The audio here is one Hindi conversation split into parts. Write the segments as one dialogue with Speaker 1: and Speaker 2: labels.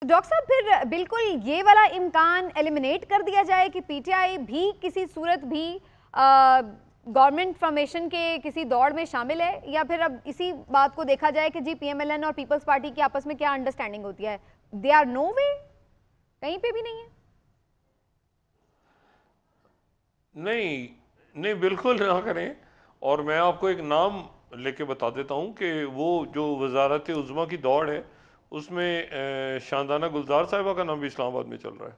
Speaker 1: डॉक्टर साहब फिर बिल्कुल ये वाला इम्कान एलिमिनेट कर दिया जाए कि पीटीआई भी किसी सूरत भी गवर्नमेंट फॉर्मेशन के किसी दौड़ में शामिल है, या फिर अब इसी बात को देखा जाए कि जी पीएमएलएन और पीपल्स पार्टी की आपस में क्या अंडरस्टैंडिंग होती है? दे आर नो वे, कहीं पे भी नहीं है।
Speaker 2: नहीं नहीं, बिल्कुल ना करें। और मैं आपको एक नाम लेके बता देता हूँ कि वो जो वजारत उज़्मा की दौड़ है उसमें शानदाना गुलजार साहिबा का नाम भी इस्लामाबाद में चल रहा है।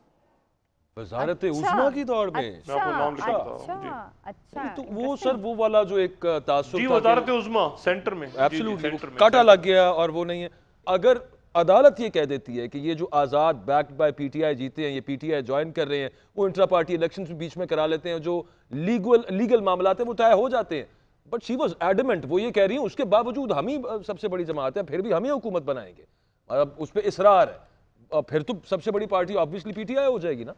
Speaker 3: वजारत उज़्मा की दौड़ में?
Speaker 2: मैं आपको नाम लिख देता हूँ जी।
Speaker 1: अच्छा,
Speaker 3: तो वो सर वो वाला जो एक तासुर
Speaker 2: जी,
Speaker 3: था
Speaker 2: वजारत उज़्मा सेंटर में,
Speaker 3: एब्सोल्युटली
Speaker 2: सेंटर में
Speaker 3: काटा लग गया और वो नहीं है। अगर अदालत ये कह देती है कि ये जो आज़ाद बैक्ड बाय पीटीआई जीते हैं, ये पीटीआई ज्वाइन कर रहे हैं, वो इंट्रा पार्टी इलेक्शन बीच में करा लेते हैं, जो लीगल मामला हैं वो तय हो जाते हैं, बट शी वाज एडमेंट, वो ये कह रही हैं उसके बावजूद हम ही सबसे बड़ी जमात है, फिर भी हम ही हुकूमत बनाएंगे, अब उस पर इसरार है, फिर तो सबसे बड़ी पार्टी ऑब्वियसली पीटीआई हो जाएगी ना।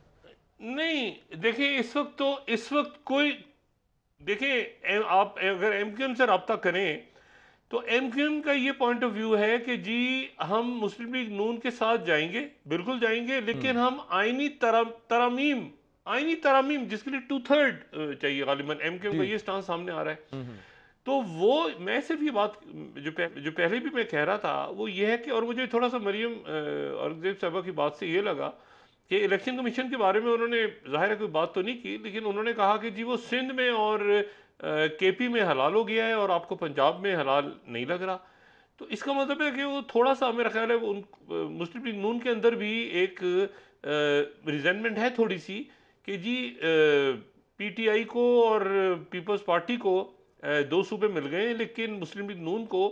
Speaker 2: नहीं देखिए, इस वक्त कोई, देखिए आप अगर एमक्यूएम से रब्ता करें तो एमक्यूएम का ये पॉइंट ऑफ व्यू है कि जी हम मुस्लिम लीग नून के साथ जाएंगे, बिल्कुल जाएंगे, लेकिन हम आईनी तरामीम जिसके लिए 2/3 चाहिए, गालिबन एमक्यूएम का ये स्टांस सामने आ रहा है। तो वो मैं सिर्फ ये बात जो पहले भी मैं कह रहा था वो ये है कि, और मुझे थोड़ा सा मरियम औरंगजेब साहबा की बात से ये लगा कि इलेक्शन कमीशन के बारे में उन्होंने जाहिर है कोई बात तो नहीं की, लेकिन उन्होंने कहा कि जी वो सिंध में और केपी में हलाल हो गया है और आपको पंजाब में हलाल नहीं लग रहा। तो इसका मतलब है कि वो थोड़ा सा, मेरा ख्याल है उन मुस्लिम लीग नून के अंदर भी एक रिजेंटमेंट है थोड़ी सी कि जी पीटीआई को और पीपल्स पार्टी को 2 सूबे मिल गए हैं लेकिन मुस्लिम लीग नून को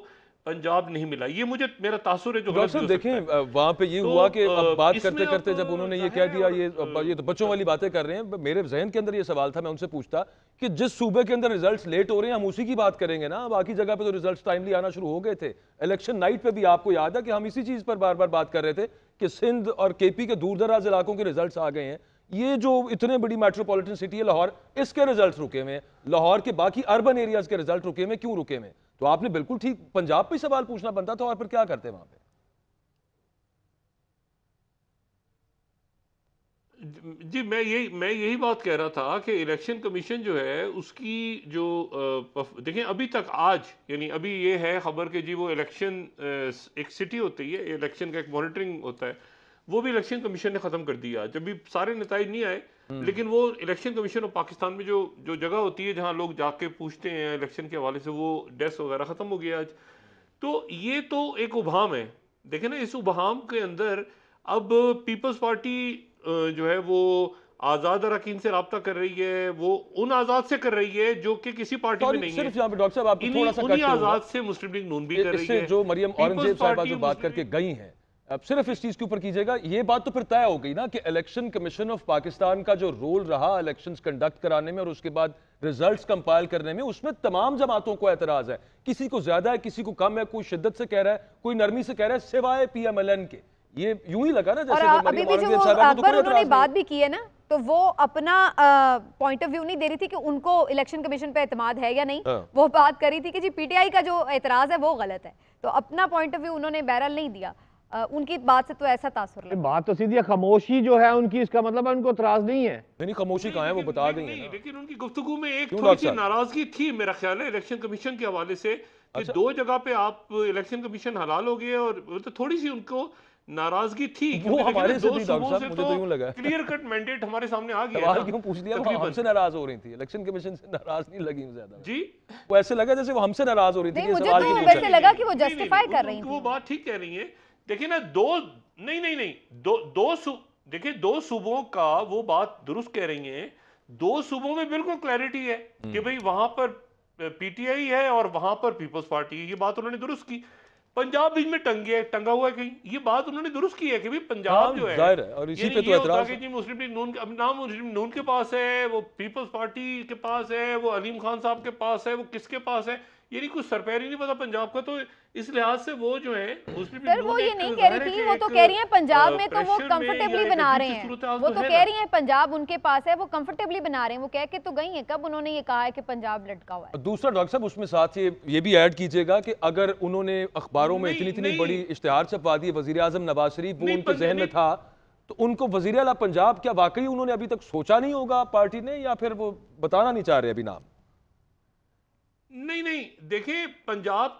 Speaker 2: पंजाब नहीं मिला। ये मुझे मेरा तासुर है जो
Speaker 3: डॉक्टर साहब देखें वहां पे ये हुआ कि अब बात करते करते जब उन्होंने ये कह दिया, ये तो बच्चों वाली बातें कर रहे हैं, मेरे जहन के अंदर ये सवाल था, मैं उनसे पूछता कि जिस सूबे के अंदर रिजल्ट्स लेट हो रहे हैं हम उसी की बात करेंगे ना, बाकी जगह पे तो रिजल्ट्स टाइमली आना शुरू हो गए थे। इलेक्शन नाइट पे भी आपको याद है कि हम इसी चीज पर बार बार बात कर रहे थे कि सिंध और केपी के दूर दराज इलाकों के रिजल्ट्स आ गए हैं, ये जो इतने बड़ी मेट्रोपॉलिटन सिटी है लाहौर, इसके रिजल्ट रुके हुए हैं, लाहौर के बाकी अर्बन एरियाज के रिजल्ट रुके हुए, क्यों रुके हुए? तो आपने बिल्कुल ठीक पंजाब पे सवाल पूछना बनता था, और फिर क्या करते वहां पे?
Speaker 2: जी मैं यही बात कह रहा था कि इलेक्शन कमीशन जो है उसकी जो देखें अभी तक आज, यानी अभी ये है खबर कि जी वो इलेक्शन एक सिटी होती है, इलेक्शन का एक मॉनिटरिंग होता है, वो भी इलेक्शन कमीशन ने ख़त्म कर दिया। जब भी सारे नताइज नहीं आए, लेकिन वो इलेक्शन कमीशन ऑफ पाकिस्तान में जो जगह होती है जहाँ लोग जाके पूछते हैं इलेक्शन के हवाले से, वो डेस्क वगैरह ख़त्म हो गया आज। तो ये तो एक उबहम है, देखें ना, इस उबहम के अंदर अब पीपल्स पार्टी जो है वो आज़ाद अरकान से रब्ता कर रही है, वो उन आज़ाद से कर रही है जो कि किसी पार्टी में नहीं है।
Speaker 3: सिर्फ यहाँ पे डॉक्टर साहब आपको थोड़ा सा
Speaker 2: उन्हीं आज़ाद से मुस्लिम लीग नून भी कर रही है।
Speaker 3: जो मरियम औरंगजेब साहिबा जो बात करके गई हैं, अब सिर्फ इस चीज के ऊपर कीजिएगा, ये बात तो फिर तय हो गई ना कि इलेक्शन कमीशन ऑफ पाकिस्तान का जो रोल रहा इलेक्शंस कंडक्ट कराने में और उसके बाद रिजल्ट्स कंपाइल करने में, उसमें तमाम जमातों को एतराज है, किसी को ज्यादा है, किसी को कम है, कोई शिद्दत से कह रहा है, कोई नरमी से कह रहा है, सिवाय पीएमएलएन के। ये यूं ही लगा ना जैसे
Speaker 1: अभी भी जो अकबर उन्होंने बात भी की है ना, तो वो अपना पॉइंट ऑफ व्यू नहीं दे रही थी कि उनको इलेक्शन कमीशन पे एतमाद है या नहीं, वो बात कर रही थी कि जी पीटीआई का जो एतराज है वो गलत है, तो अपना पॉइंट ऑफ व्यू उन्होंने बहरहाल नहीं दिया। उनकी बात से तो ऐसा तासुर लगा।
Speaker 4: बात तो सीधी खामोशी जो है उनकी, इसका मतलब उनको एतराज नहीं है।
Speaker 3: नहीं खामोशी कहाँ है, वो बता देंगे ना।
Speaker 2: लेकिन उनकी गुफ्तगू में एक थोड़ी सी नाराजगी थी मेरा ख्याल है इलेक्शन कमीशन के हवाले से कि 2 जगह पे आप इलेक्शन कमीशन हलाल हो गए, और तो थोड़ी सी उनको नाराजगी थी।
Speaker 3: वो हमारे से मुझे तो यूं लगा
Speaker 2: क्लियर कट मैंडेट हमारे सामने आ गया।
Speaker 3: सवाल क्यों पूछ लिया? वो हमसे नाराज हो रही थी, इलेक्शन कमीशन से नाराज नहीं लगी ज्यादा
Speaker 2: जी,
Speaker 3: वो ऐसे लगा जैसे वो हमसे नाराज हो रही थी।
Speaker 1: मुझे तो वैसे लगा कि वो जस्टिफाई कर रही थी।
Speaker 2: वो बात ठीक कह रही है। देखिए ना, देखिए 2 सूबों का वो बात दुरुस्त कह रही हैं। 2 सूबों में बिल्कुल क्लैरिटी है कि भाई वहां पर पीटीआई है और वहां पर पीपल्स पार्टी है, ये बात उन्होंने दुरुस्त की। पंजाब बीच में टंगा हुआ है कहीं, ये बात उन्होंने दुरुस्त की है कि भाई पंजाब जो है,
Speaker 3: और इसी पे तो एतराज है।
Speaker 2: मुस्लिम लीग नून, अब नाम मुस्लिम लीग नून के पास है, वो पीपल्स पार्टी के पास है, वो अलीम खान साहब के पास है, वो किसके पास है, यानी कुछ सरपैर ही नहीं पता पंजाब का। तो इस लिहाज से वो जो है उसमें भी
Speaker 1: सर वो ये नहीं कह रही थी, वो तो कह रही हैं पंजाब में तो वो कंफर्टेबली बना रहे हैं, वो तो कह रही हैं पंजाब उनके पास है, वो कंफर्टेबली बना रहे हैं, वो कह के तो गई हैं। कब उन्होंने ये कहा है कि पंजाब लटका हुआ है?
Speaker 3: दूसरा डॉक्टर साहब उसमें साथ ये भी ऐड कीजिएगा कि अगर उन्होंने अखबारों में इतनी बड़ी इश्तिहार छपवा दी, वजीर आजम नवाज शरीफ, वो उनके जहन में था, तो उनको वजीर आला पंजाब क्या वाकई उन्होंने अभी तक सोचा नहीं होगा पार्टी ने, या फिर वो बताना नहीं चाह रहे अभी नाम?
Speaker 2: नहीं, देखिए पंजाब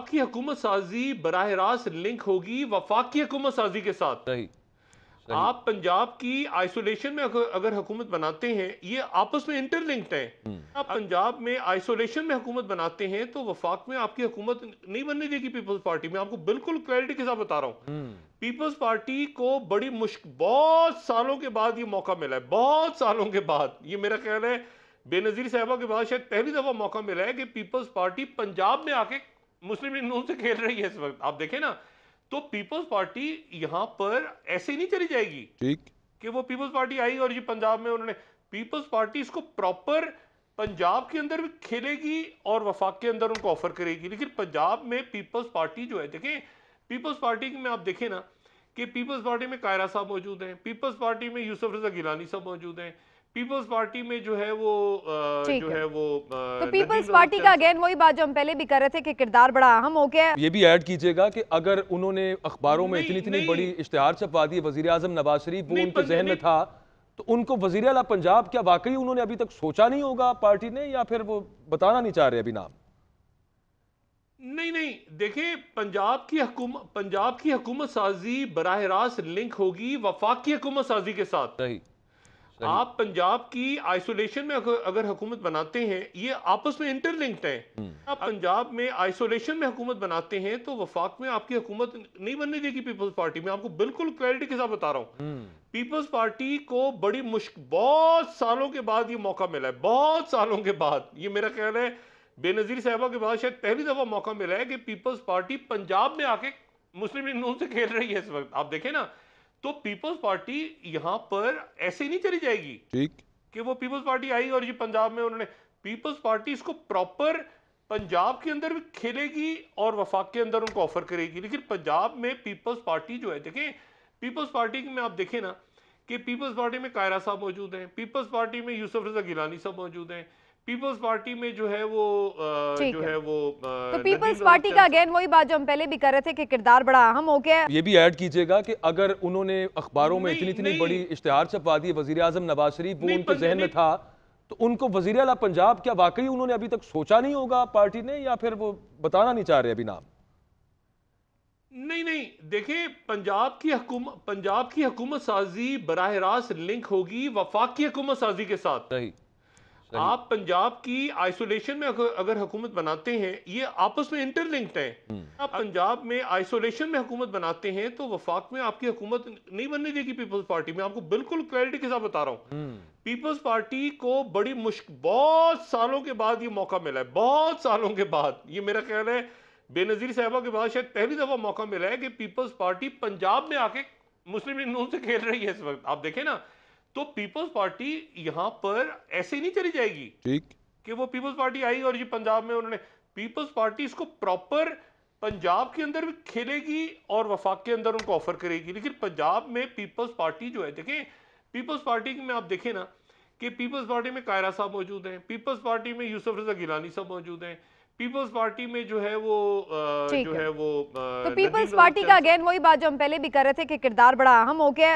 Speaker 2: की हुकूमत साजी बराह रास्त लिंक होगी वफाक की हुकूमत साजी के साथ।
Speaker 3: सही।
Speaker 2: आप पंजाब की आइसोलेशन में अगर हुकूमत बनाते हैं, ये आपस में इंटरलिंक्ड है। आप पंजाब में आइसोलेशन में हुकूमत बनाते हैं तो वफाक में आपकी हुकूमत नहीं बनने देगी पीपल्स पार्टी। मैं आपको बिल्कुल क्लैरिटी के साथ बता रहा हूँ। पीपल्स पार्टी को बड़ी मुश्किल बहुत सालों के बाद ये मौका मिला है, बहुत सालों के बाद। ये मेरा ख्याल है बेनजीर साहबा के बाद शायद पहली दफा मौका मिला है कि पीपल्स पार्टी पंजाब में आके मुस्लिम लीग नून से खेल रही है इस वक्त। आप देखें ना, तो पीपल्स पार्टी यहां पर ऐसे ही नहीं चली जाएगी
Speaker 3: ठीक
Speaker 2: कि वो पीपल्स पार्टी आई और ये पंजाब में उन्होंने पीपल्स पार्टी इसको प्रॉपर पंजाब के अंदर भी खेलेगी और वफाक के अंदर उनको ऑफर करेगी। लेकिन पंजाब में पीपल्स पार्टी जो है, देखें पीपल्स पार्टी में आप देखें ना कि पीपल्स पार्टी में कायरा साहब मौजूद हैं, पीपल्स पार्टी में यूसुफ रजा गिलानी साहब मौजूद हैं, पीपल्स पार्टी में जो है वो
Speaker 1: तो पीपल्स पार्टी का अगेन वही बात जो हम पहले भी कर रहे थे कि किरदार बड़ा अहम हो गया।
Speaker 3: ये भी ऐड कीजिएगा कि अगर उन्होंने अखबारों में इतनी बड़ी इश्तिहार छपवा दी, वजीर आजम नवाज शरीफ, वो उनके जहन में था, तो उनको वजीर आला पंजाब क्या वाकई उन्होंने अभी तक सोचा नहीं होगा पार्टी ने, या फिर वो बताना नहीं चाह रहे अभी नाम?
Speaker 2: नहीं, देखिए पंजाब की हुकूमत साजी बराह रास्त लिंक होगी वफाक की हुकूमत साजी के साथ।
Speaker 3: सही।
Speaker 2: आप पंजाब की आइसोलेशन में अगर हुकूमत बनाते हैं, ये आपस में इंटरलिंक्ड है। आप पंजाब में आइसोलेशन में हुकूमत बनाते हैं तो वफाक में आपकी हुकूमत नहीं बनने देगी पीपल्स पार्टी। मैं आपको बिल्कुल क्लैरिटी के साथ बता रहा हूँ। पीपल्स पार्टी को बड़ी मुश्किल बहुत सालों के बाद ये मौका मिला है, बहुत सालों के बाद। ये मेरा ख्याल है बेनजीर साहबा के बाद शायद पहली दफा मौका मिला है कि पीपल्स पार्टी पंजाब में आके मुस्लिम लीग नून से खेल रही है इस वक्त। आप देखें ना, तो पीपल्स पार्टी यहां पर ऐसे ही नहीं चली जाएगी
Speaker 3: ठीक
Speaker 2: कि वो पीपल्स पार्टी आई और ये पंजाब में उन्होंने पीपल्स पार्टी इसको प्रॉपर पंजाब के अंदर भी खेलेगी और वफाक के अंदर उनको ऑफर करेगी। लेकिन पंजाब में पीपल्स पार्टी जो है, देखें पीपल्स पार्टी में आप देखें ना कि पीपल्स पार्टी में कायरा साहब मौजूद हैं, पीपल्स पार्टी में यूसुफ रजा गिलानी साहब मौजूद हैं, पीपल्स पार्टी में जो है वो
Speaker 1: तो पीपल्स पार्टी का अगेन वही बात जो हम पहले भी कर रहे थे कि किरदार बड़ा अहम हो गया।
Speaker 3: ये भी ऐड कीजिएगा कि अगर उन्होंने अखबारों में इतनी बड़ी इश्तिहार छपवा दी, वजीर आजम नवाज शरीफ, वो उनके जहन में था, तो उनको वजीर आला पंजाब क्या वाकई उन्होंने अभी तक सोचा नहीं होगा पार्टी ने, या फिर वो बताना नहीं चाह रहे अभी नाम?
Speaker 2: नहीं, देखिए पंजाब की हुकूमत साजी बराह रास्त लिंक होगी वफाक की हुकूमत साजी के साथ।
Speaker 3: सही।
Speaker 2: आप पंजाब की आइसोलेशन में अगर हुकूमत बनाते हैं, ये आपस में इंटरलिंक्ड है। आप पंजाब में आइसोलेशन में हुकूमत बनाते हैं तो वफाक में आपकी हुकूमत नहीं बनने देगी पीपल्स पार्टी। मैं आपको बिल्कुल क्लैरिटी के साथ बता रहा हूँ। पीपल्स पार्टी को बड़ी मुश्किल बहुत सालों के बाद ये मौका मिला है, बहुत सालों के बाद। ये मेरा ख्याल है बेनजीर साहबा के बाद शायद पहली दफा मौका मिला है कि पीपल्स पार्टी पंजाब में आके मुस्लिम लीग नून से खेल रही है इस वक्त। आप देखें ना, तो पीपल्स पार्टी यहां पर ऐसे ही नहीं चली जाएगी
Speaker 3: ठीक
Speaker 2: कि वो पीपल्स पार्टी आई और ये पंजाब में उन्होंने पीपल्स पार्टी इसको प्रॉपर पंजाब के अंदर भी खेलेगी और वफाक के अंदर उनको ऑफर करेगी। लेकिन पंजाब में पीपल्स पार्टी जो है, देखें पीपल्स पार्टी में आप देखें ना कि पीपल्स पार्टी में कायरा साहब मौजूद हैं, पीपल्स पार्टी में यूसुफ रजा गिलानी साहब मौजूद हैं, पीपल्स पार्टी में जो है वो
Speaker 1: तो पीपल्स पार्टी का अगेन वही बात जो हम पहले भी कर रहे थे कि किरदार बड़ा अहम हो गया।